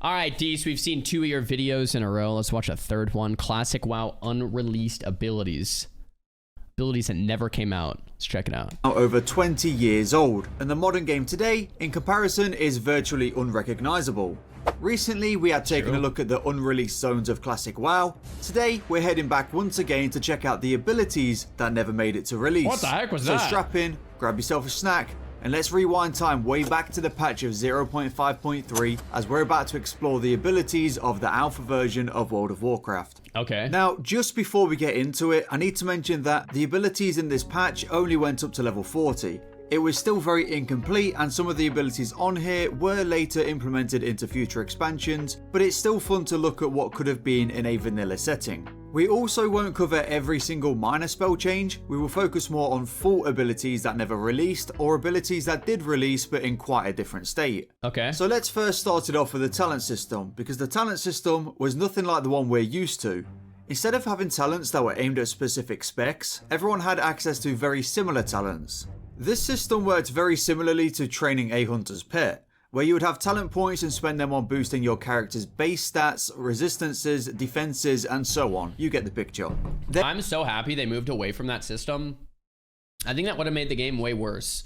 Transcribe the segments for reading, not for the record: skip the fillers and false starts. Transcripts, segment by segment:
All right, Dees, we've seen 2 of your videos in a row. Let's watch a third one. Classic WoW unreleased abilities. Abilities that never came out. Let's check it out. Over 20 years old, and the modern game today, in comparison, is virtually unrecognizable. Recently, we had taken a look at the unreleased zones of Classic WoW. Today, we're heading back once again to check out the abilities that never made it to release. What the heck was that? So strap in, grab yourself a snack, and let's rewind time way back to the patch of 0.5.3 as we're about to explore the abilities of the alpha version of World of Warcraft. Okay. Now, just before we get into it, I need to mention that the abilities in this patch only went up to level 40. It was still very incomplete, and some of the abilities on here were later implemented into future expansions, but it's still fun to look at what could have been in a vanilla setting. We also won't cover every single minor spell change. We will focus more on full abilities that never released, or abilities that did release but in quite a different state. Okay. So let's first start it off with the talent system, because the talent system was nothing like the one we're used to. Instead of having talents that were aimed at specific specs, everyone had access to very similar talents. This system worked very similarly to training a hunter's pet, where you would have talent points and spend them on boosting your character's base stats, resistances, defenses, and so on. You get the picture. I'm so happy they moved away from that system. I think that would have made the game way worse.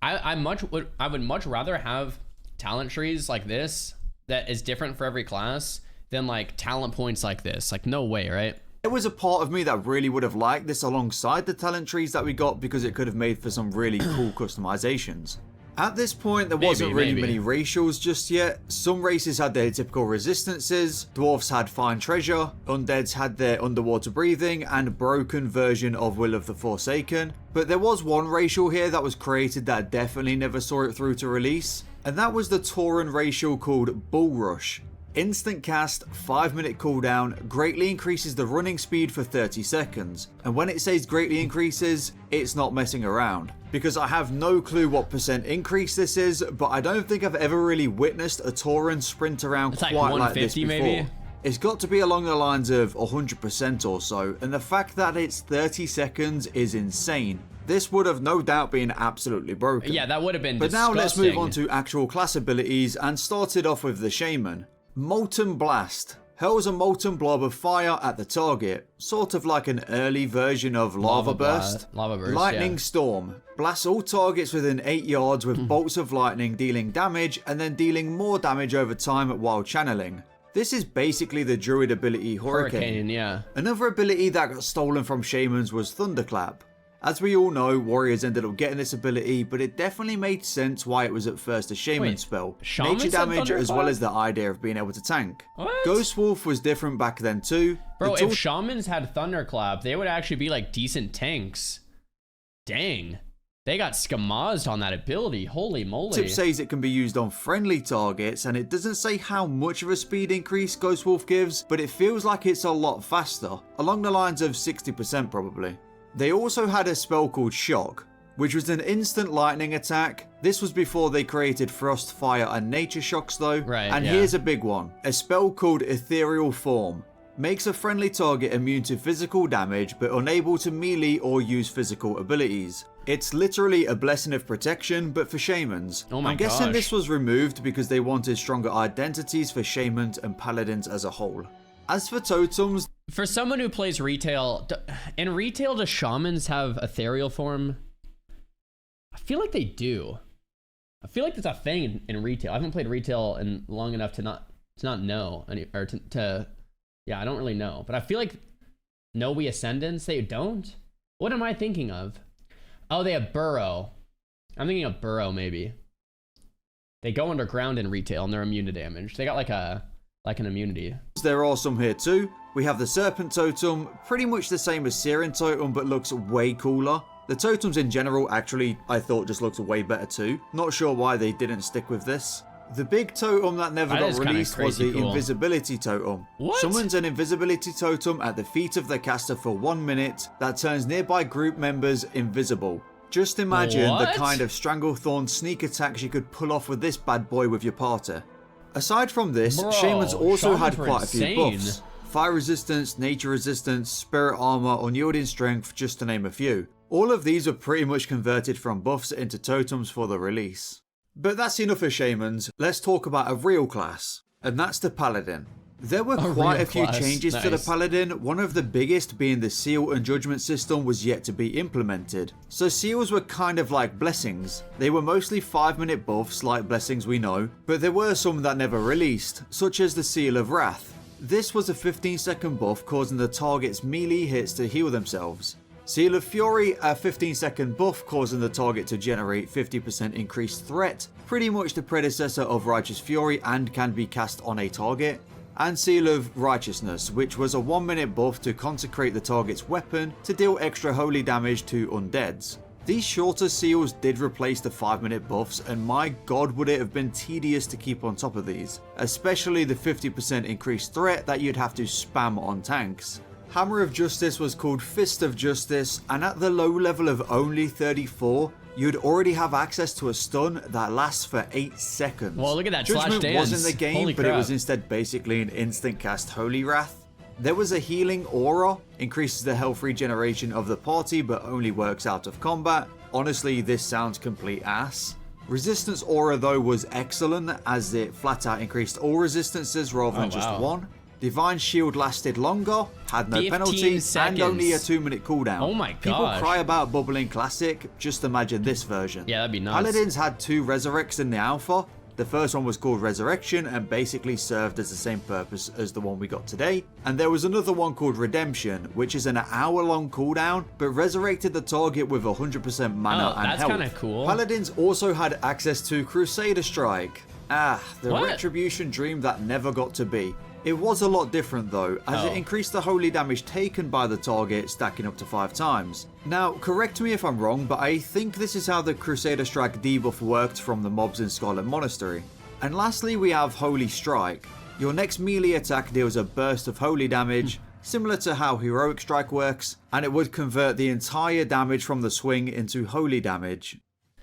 I would much rather have talent trees like this that is different for every class than like talent points like this. Like, no way, right? There was a part of me that really would have liked this alongside the talent trees that we got, because it could have made for some really cool customizations. At this point, there wasn't really many racials just yet. Some races had their typical resistances, dwarfs had fine treasure, undeads had their underwater breathing, and broken version of Will of the Forsaken. But there was one racial here that was created that definitely never saw it through to release, and that was the Tauren racial called Bull Rush. Instant cast, 5-minute cooldown, greatly increases the running speed for 30 seconds. And when it says greatly increases, it's not messing around, because I have no clue what percent increase this is, but I don't think I've ever really witnessed a Tauren sprint around quite like this before. Maybe? It's got to be along the lines of 100% or so, and the fact that it's 30 seconds is insane. This would have no doubt been absolutely broken. Yeah, that would have been But disgusting. Now let's move on to actual class abilities, and started off with the Shaman. Molten Blast hurls a molten blob of fire at the target, sort of like an early version of Lava Burst. Lightning Storm blasts all targets within 8 yards with bolts of lightning, dealing damage and then dealing more damage over time while channeling. This is basically the Druid ability Hurricane. Yeah. Another ability that got stolen from Shamans was Thunderclap. As we all know, warriors ended up getting this ability, but it definitely made sense why it was at first a Shaman spell. Nature damage as well as the idea of being able to tank. What? Ghost Wolf was different back then too. Bro, if Shamans had Thunderclap, they would actually be like decent tanks. Dang. They got skamazed on that ability. Holy moly. Tip says it can be used on friendly targets, and it doesn't say how much of a speed increase Ghost Wolf gives, but it feels like it's a lot faster. Along the lines of 60% probably. They also had a spell called Shock, which was an instant lightning attack. This was before they created Frost, Fire, and Nature Shocks though. Right, and here's a big one. A spell called Ethereal Form. Makes a friendly target immune to physical damage, but unable to melee or use physical abilities. It's literally a blessing of protection, but for Shamans. Oh my I'm guessing this was removed because they wanted stronger identities for Shamans and Paladins as a whole. As for totems, for someone who plays retail, in retail, do Shamans have ethereal form? I feel like they do. I feel like that's a thing in retail. I haven't played retail in long enough to not know any, or yeah, I don't really know. But I feel like we Ascendants, they don't. What am I thinking of? Oh, they have Burrow. I'm thinking of Burrow maybe. They go underground in retail and they're immune to damage. They got like an immunity. There are some here too. We have the Serpent Totem, pretty much the same as Syrian Totem, but looks way cooler. The totems in general actually, I thought, just looked way better too. Not sure why they didn't stick with this. The big totem that never got released was the Invisibility Totem. What? Summons an Invisibility Totem at the feet of the caster for 1 minute that turns nearby group members invisible. Just imagine the kind of Stranglethorn sneak attacks you could pull off with this bad boy with your party. Aside from this, Shamans also had quite a few buffs. Fire resistance, nature resistance, spirit armor, unyielding strength, just to name a few. All of these were pretty much converted from buffs into totems for the release. But that's enough of Shamans, let's talk about a real class. and that's the Paladin. There were A quite real a few class. changes to the Nice. Paladin, one of the biggest being the seal and judgment system was yet to be implemented. So seals were kind of like blessings. They were mostly 5-minute buffs like blessings we know, but there were some that never released, such as the Seal of Wrath. This was a 15-second buff causing the target's melee hits to heal themselves. Seal of Fury, a 15-second buff causing the target to generate 50% increased threat, pretty much the predecessor of Righteous Fury and can be cast on a target. And Seal of Righteousness, which was a 1-minute buff to consecrate the target's weapon to deal extra holy damage to undeads. These shorter seals did replace the 5-minute buffs, and my god would it have been tedious to keep on top of these, especially the 50% increased threat that you'd have to spam on tanks. Hammer of Justice was called Fist of Justice, and at the low level of only 34, you'd already have access to a stun that lasts for 8 seconds. Well, look at that Judgment slash dance. was in the game, Holy but it was crap. instead basically an instant cast Holy Wrath. There was a healing aura, increases the health regeneration of the party but only works out of combat. Honestly, this sounds complete ass. Resistance aura though was excellent as it flat out increased all resistances rather than just one. Divine Shield lasted longer, had no 15 penalties, and only a seconds. 2-minute cooldown. Oh my People gosh. cry about bubbling classic, just imagine this version. Yeah, that'd be nuts. Paladins had 2 resurrects in the alpha. The first one was called Resurrection and basically served as the same purpose as the one we got today. And there was another one called Redemption, which is an hour-long cooldown, but resurrected the target with 100% mana and that's health. kinda cool. Paladins also had access to Crusader Strike. The What? Retribution dream that never got to be. It was a lot different though, as it increased the holy damage taken by the target, stacking up to 5 times. Now, correct me if I'm wrong, but I think this is how the Crusader Strike debuff worked from the mobs in Scarlet Monastery. And lastly, we have Holy Strike. Your next melee attack deals a burst of holy damage, similar to how Heroic Strike works, and it would convert the entire damage from the swing into holy damage.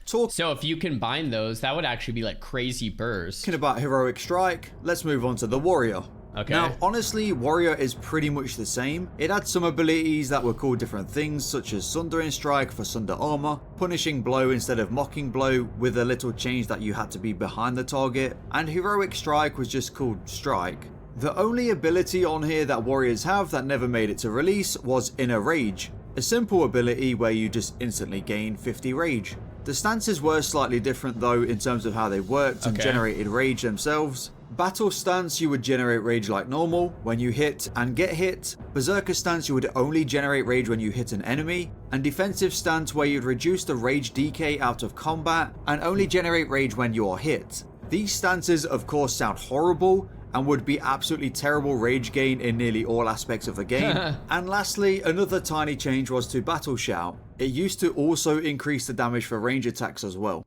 So if you combine those, that would actually be like crazy burst. Talking about Heroic Strike, let's move on to the Warrior. Okay. Now, honestly, Warrior is pretty much the same. It had some abilities that were called different things, such as Sundering Strike for Sunder Armor, Punishing Blow instead of Mocking Blow, with a little change that you had to be behind the target, and Heroic Strike was just called Strike. The only ability on here that warriors have that never made it to release was Inner Rage, a simple ability where you just instantly gain 50 rage. The stances were slightly different though in terms of how they worked and generated rage themselves. Battle stance, you would generate rage like normal when you hit and get hit. Berserker stance, you would only generate rage when you hit an enemy. And defensive stance, where you'd reduce the rage decay out of combat and only generate rage when you are hit. These stances of course sound horrible and would be absolutely terrible rage gain in nearly all aspects of the game. And lastly, another tiny change was to Battle Shout. It used to also increase the damage for range attacks as well.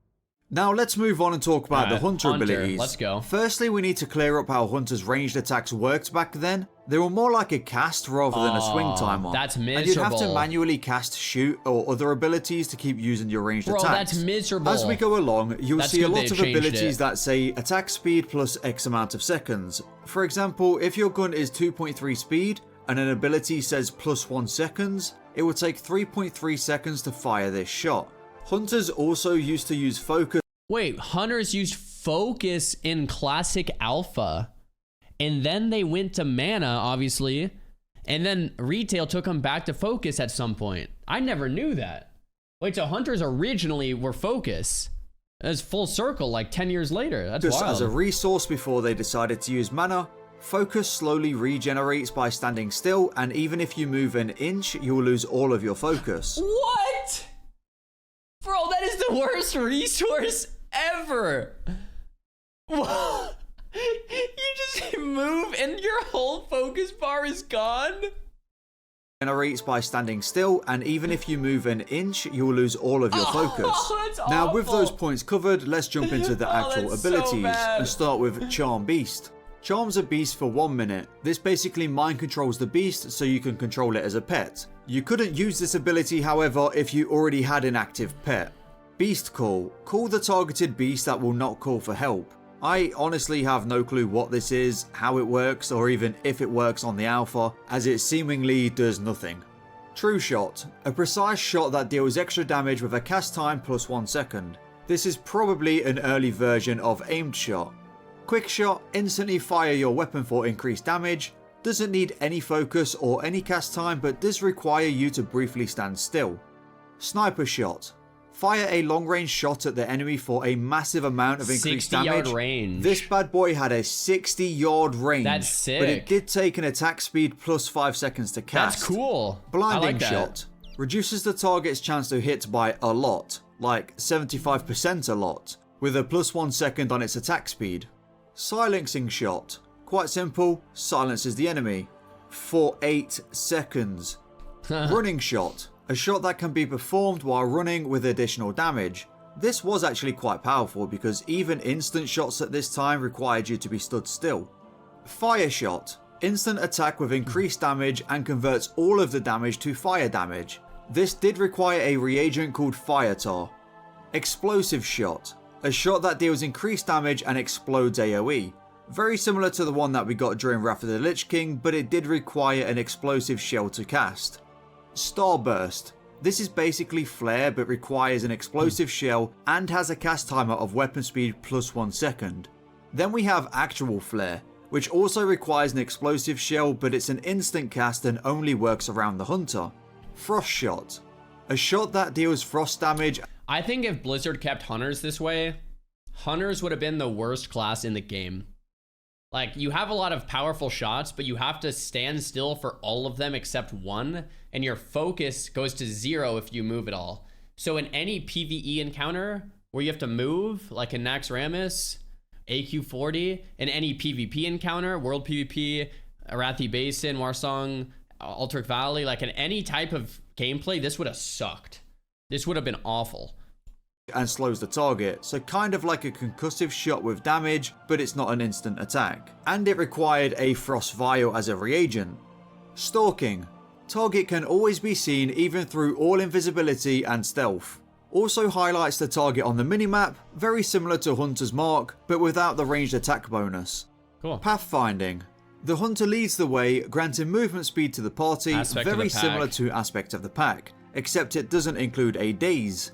Now let's move on and talk about the Hunter abilities. Let's go. Firstly, we need to clear up how Hunter's ranged attacks worked back then. They were more like a cast rather than a swing timer. That's And you'd have to miserable. manually cast shoot or other abilities to keep using your ranged Bro, attacks. that's miserable. As we go along, you'll That's see a good lot they of changed abilities it. that say attack speed plus X amount of seconds. For example, if your gun is 2.3 speed and an ability says plus 1 seconds, it would take 3.3 seconds to fire this shot. Hunters also used to use focus. Wait, hunters used focus in classic alpha, and then they went to mana, obviously, and then retail took them back to focus at some point. I never knew that. Wait, so hunters originally were focus. That's full circle, like 10 years later. That's wild. As a resource before they decided to use mana. Focus slowly regenerates by standing still, and even if you move an inch, you'll lose all of your focus. What? Bro, that is the worst resource ever. What? You just move and your whole focus bar is gone? Generates by standing still, and even if you move an inch, you'll lose all of your focus. That's Now, with awful. those points covered, let's jump into the actual that's so abilities bad. and start with Charm Beast. Charm's a beast for 1 minute. This basically mind controls the beast so you can control it as a pet. You couldn't use this ability, however, if you already had an active pet. Beast Call. Call the targeted beast that will not call for help. I honestly have no clue what this is, how it works, or even if it works on the alpha, as it seemingly does nothing. True Shot. A precise shot that deals extra damage with a cast time plus 1 second. This is probably an early version of Aimed Shot. Quick Shot, instantly fire your weapon for increased damage. Doesn't need any focus or any cast time, but does require you to briefly stand still. Sniper Shot. Fire a long range shot at the enemy for a massive amount of increased damage. 60-yard range. This bad boy had a 60-yard range. That's sick. But it did take an attack speed plus 5 seconds to cast. That's cool. Blinding Shot. Reduces the target's chance to hit by a lot, like 75% a lot, with a plus 1 second on its attack speed. Silencing Shot. Quite simple, silences the enemy for 8 seconds. Running Shot. A shot that can be performed while running with additional damage. This was actually quite powerful because even instant shots at this time required you to be stood still. Fire Shot. Instant attack with increased damage and converts all of the damage to fire damage. This did require a reagent called Fire Tar. Explosive Shot. A shot that deals increased damage and explodes AoE. Very similar to the one that we got during Wrath of the Lich King, but it did require an explosive shell to cast. Starburst. This is basically flare but requires an explosive shell and has a cast timer of weapon speed plus 1 second. Then we have Actual Flare, which also requires an explosive shell but it's an instant cast and only works around the hunter. Frost Shot. A shot that deals frost damage. I think if Blizzard kept hunters this way, hunters would have been the worst class in the game. Like, you have a lot of powerful shots, but you have to stand still for all of them except one, and your focus goes to 0 if you move at all. So in any PvE encounter where you have to move, like in Naxxramas, AQ40, in any PvP encounter, World PvP, Arathi Basin, Warsong, Alterac Valley, like in any type of gameplay, this would have sucked. This would have been awful. And slows the target, so kind of like a concussive shot with damage, but it's not an instant attack. And it required a Frost Vial as a reagent. Stalking. Target can always be seen even through all invisibility and stealth. Also highlights the target on the minimap, very similar to Hunter's Mark, but without the ranged attack bonus. Cool. Pathfinding. The Hunter leads the way, granting movement speed to the party, very similar to Aspect of the Pack, except it doesn't include a Daze.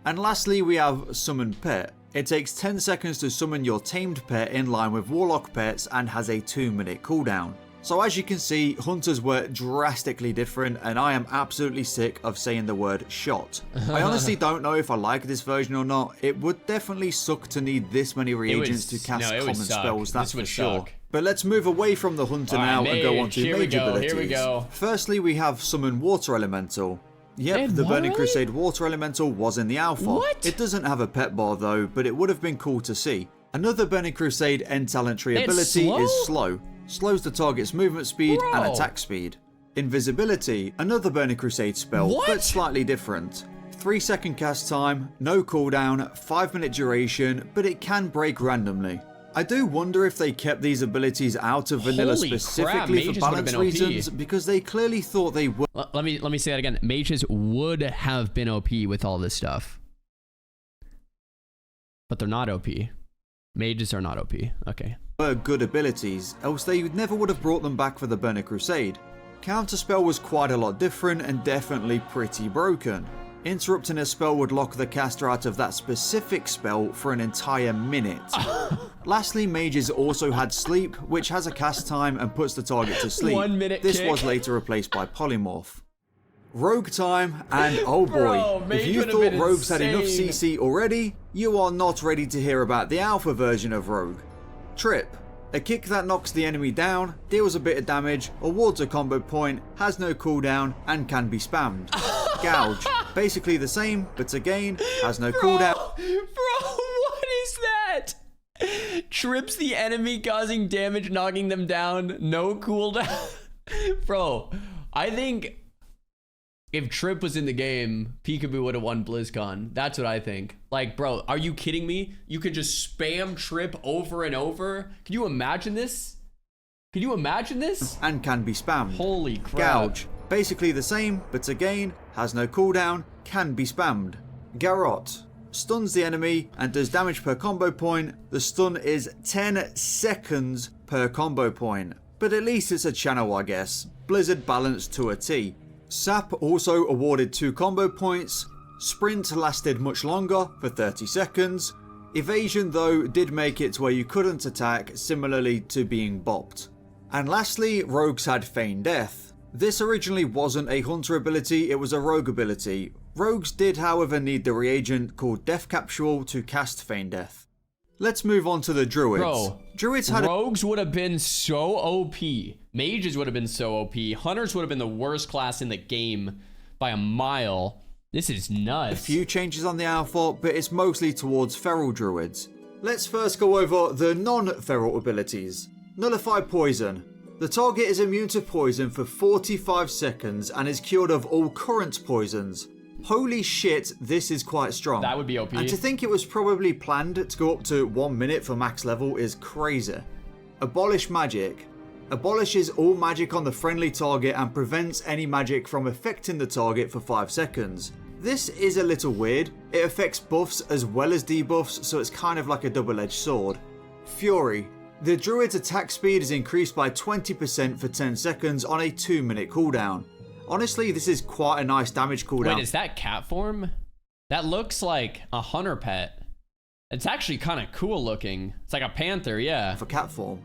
And lastly, we have Summon Pet. It takes 10 seconds to summon your tamed pet in line with Warlock pets and has a 2-minute cooldown. So as you can see, hunters were drastically different and I am absolutely sick of saying the word shot. I honestly don't know if I like this version or not. It would definitely suck to need this many reagents to cast common spells, that's for sure. But let's move away from the hunter now and go on to mage abilities. Here we go. Firstly, we have Summon Water Elemental. Yep, the Burning Crusade Water Elemental was in the alpha. What? It doesn't have a pet bar though, but it would have been cool to see. Another Burning Crusade End Talent Tree ability is Slow. Slows the target's movement speed and attack speed. Invisibility, another Burning Crusade spell, but slightly different. 3-second cast time, no cooldown, 5-minute duration, but it can break randomly. I do wonder if they kept these abilities out of vanilla specifically for balance reasons, because they clearly thought they would. Let me say that again. Mages would have been OP with all this stuff, but they're not OP. Mages are not OP. Okay. Were good abilities, else they never would have brought them back for the Burning Crusade. Counterspell was quite a lot different and definitely pretty broken. Interrupting a spell would lock the caster out of that specific spell for an entire minute. Lastly, mages also had Sleep, which has a cast time and puts the target to sleep. 1 minute This kick. was later replaced by Polymorph. Rogue time, and oh boy, if you thought rogues had enough CC already, you are not ready to hear about the alpha version of Rogue. Trip. A kick that knocks the enemy down, deals a bit of damage, awards a combo point, has no cooldown, and can be spammed. Gouge. Basically the same, but again, has no cooldown. Bro, what is that? Trips the enemy, causing damage, knocking them down, no cooldown. Bro, I think if Trip was in the game, Peekaboo would have won BlizzCon. That's what I think. Like, bro, are you kidding me? You could just spam Trip over and over. Can you imagine this? Can you imagine this? And can be spammed. Holy crap. Gouge. Basically the same, but again, has no cooldown, can be spammed. Garrote. Stuns the enemy and does damage per combo point. The stun is 10 seconds per combo point. But at least it's a channel, I guess. Blizzard balanced to a T. Sap also awarded 2 combo points. Sprint lasted much longer for 30 seconds. Evasion though did make it to where you couldn't attack, similarly to being bopped. And lastly, rogues had Feign Death. This originally wasn't a hunter ability, it was a rogue ability. Rogues did however need the reagent called Death Capsule to cast Feign Death. Let's move on to the Druids. Bro, Druids had rogues would have been so OP. Mages would have been so OP. Hunters would have been the worst class in the game by a mile. This is nuts. a few changes on the alpha, but it's mostly towards feral druids. Let's first go over the non-feral abilities. Nullify Poison. The target is immune to poison for 45 seconds and is cured of all current poisons. Holy shit, this is quite strong. That would be OP. And to think it was probably planned to go up to 1 minute for max level is crazy. Abolish Magic. Abolishes all magic on the friendly target and prevents any magic from affecting the target for 5 seconds. This is a little weird. It affects buffs as well as debuffs, so it's kind of like a double-edged sword. Fury. The Druid's attack speed is increased by 20% for 10 seconds on a 2-minute cooldown. Honestly, this is quite a nice damage cooldown. Wait, is that cat form? That looks like a hunter pet. It's actually kind of cool looking. It's like a panther, yeah. For cat form.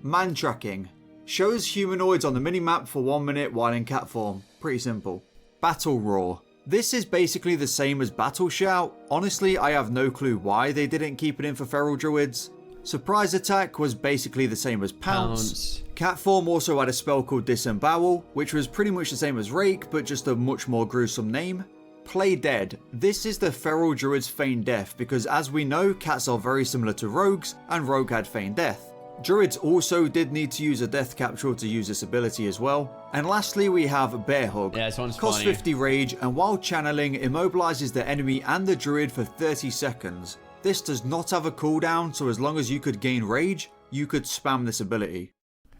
Man Tracking. Shows humanoids on the minimap for 1 minute while in cat form. Pretty simple. Battle Roar. This is basically the same as Battle Shout. Honestly, I have no clue why they didn't keep it in for feral druids. Surprise Attack was basically the same as Pounce. Cat form also had a spell called Disembowel, which was pretty much the same as Rake, but just a much more gruesome name. Play Dead. This is the feral druid's Feign Death, because as we know, cats are very similar to rogues, and rogue had Feign Death. Druids also did need to use a death capsule to use this ability as well. And lastly, we have Bear Hug. Yeah, this one's Costs funny. 50 rage, and while channeling, immobilizes the enemy and the druid for 30 seconds. This does not have a cooldown, so as long as you could gain rage, you could spam this ability.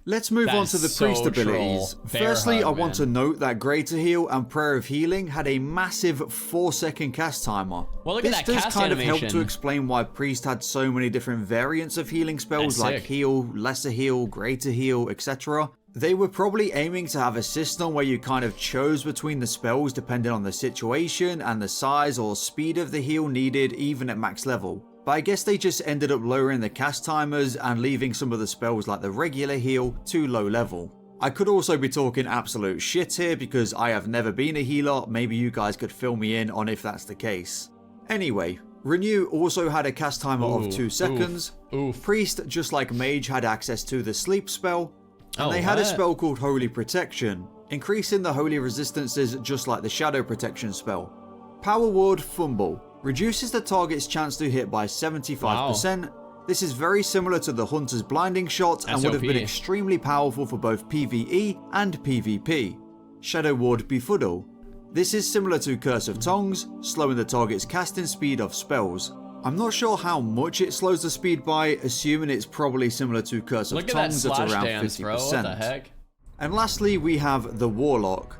Let's move on to the priest abilities. Firstly, I want to note that Greater Heal and Prayer of Healing had a massive 4-second cast timer. Well, look at that This cast does kind of help animation. to explain why priest had so many different variants of healing spells That's like sick. Heal, Lesser Heal, Greater Heal, etc. They were probably aiming to have a system where you kind of chose between the spells depending on the situation and the size or speed of the heal needed even at max level. But I guess they just ended up lowering the cast timers and leaving some of the spells like the regular heal too low level. I could also be talking absolute shit here because I have never been a healer, maybe you guys could fill me in on if that's the case. Anyway, Renew also had a cast timer of 2 seconds. Priest, just like Mage, had access to the sleep spell. And they had a spell called Holy Protection, increasing the holy resistances just like the Shadow Protection spell. Power Ward Fumble. Reduces the target's chance to hit by 75%. Wow. This is very similar to the Hunter's Blinding Shot and would have been extremely powerful for both PvE and PvP. Shadow Ward Befuddle. This is similar to Curse of Tongues, slowing the target's casting speed of spells. I'm not sure how much it slows the speed by, assuming it's probably similar to Curse of Tongues at around 50%. Bro. What the heck? And lastly, we have the Warlock.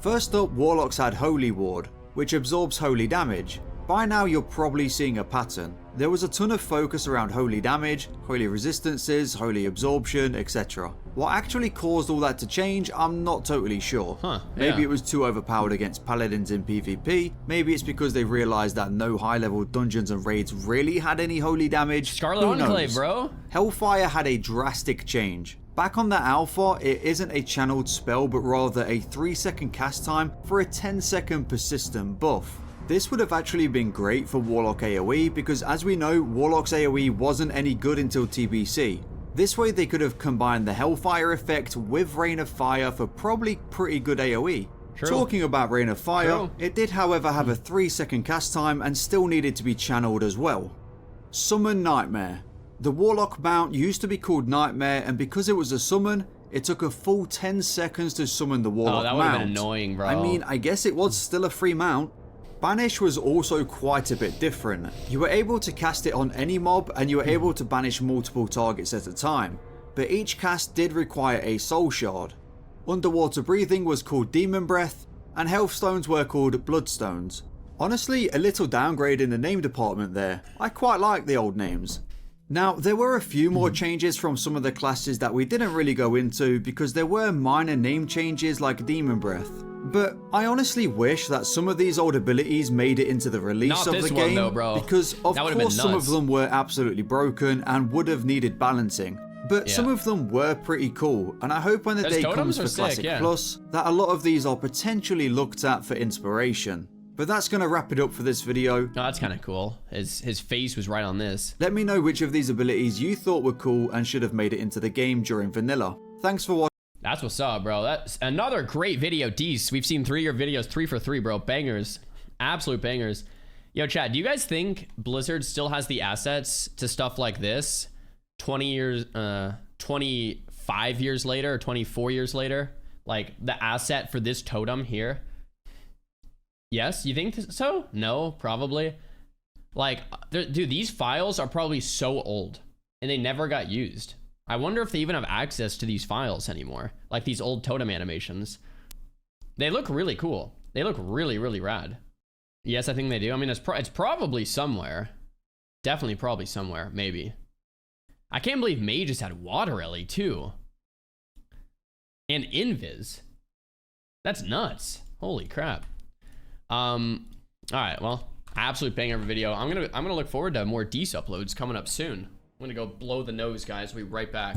First up, Warlocks had Holy Ward, which absorbs holy damage. By now you're probably seeing a pattern. There was a ton of focus around holy damage, holy resistances, holy absorption, etc. What actually caused all that to change, I'm not totally sure. Maybe it was too overpowered against paladins in PvP, maybe it's because they realized that no high level dungeons and raids really had any holy damage. Scarlet Enclave, bro. Hellfire had a drastic change. Back on the alpha, it isn't a channeled spell but rather a 3-second cast time for a 10-second persistent buff. This would have actually been great for Warlock AoE because as we know, Warlock's AoE wasn't any good until TBC. This way they could have combined the Hellfire effect with Rain of Fire for probably pretty good AoE. Talking about Rain of Fire, it did however have a 3-second cast time and still needed to be channeled as well. Summon Nightmare. The Warlock mount used to be called Nightmare, and because it was a summon, it took a full 10 seconds to summon the Warlock mount. Oh, that would have been annoying, bro. I mean, I guess it was still a free mount. Banish was also quite a bit different. You were able to cast it on any mob and you were able to banish multiple targets at a time, but each cast did require a soul shard. Underwater breathing was called Demon Breath, and health stones were called Bloodstones. Honestly, a little downgrade in the name department there. I quite like the old names. Now, there were a few more changes from some of the classes that we didn't really go into because there were minor name changes like Demon Breath. But I honestly wish that some of these old abilities made it into the release of the game, though, bro. because of course some of them were absolutely broken and would have needed balancing. But some of them were pretty cool, and I hope when the day comes for Classic Plus that a lot of these are potentially looked at for inspiration. But that's going to wrap it up for this video. Oh, that's kind of cool. His face was right on this. Let me know which of these abilities you thought were cool and should have made it into the game during vanilla. Thanks for watching. That's what's up, bro. That's another great video, Dees. We've seen 3 of your videos, 3 for 3, bro. Bangers. Absolute bangers. Yo, chat, do you guys think Blizzard still has the assets to stuff like this 25 years later or 24 years later? Like, the asset for this totem here? Yes, you think so? No, probably. Like, dude, these files are probably so old, and they never got used. I wonder if they even have access to these files anymore, like these old totem animations. They look really cool. They look really, really rad. Yes, I think they do. I mean, it's probably somewhere. Definitely probably somewhere, maybe. I can't believe Mage has had Water Ellie too. And Invis. That's nuts. Holy crap. All right, well, absolute banger of a video. I'm gonna look forward to more Dees uploads coming up soon. I'm gonna go blow the nose, guys. We'll be right back.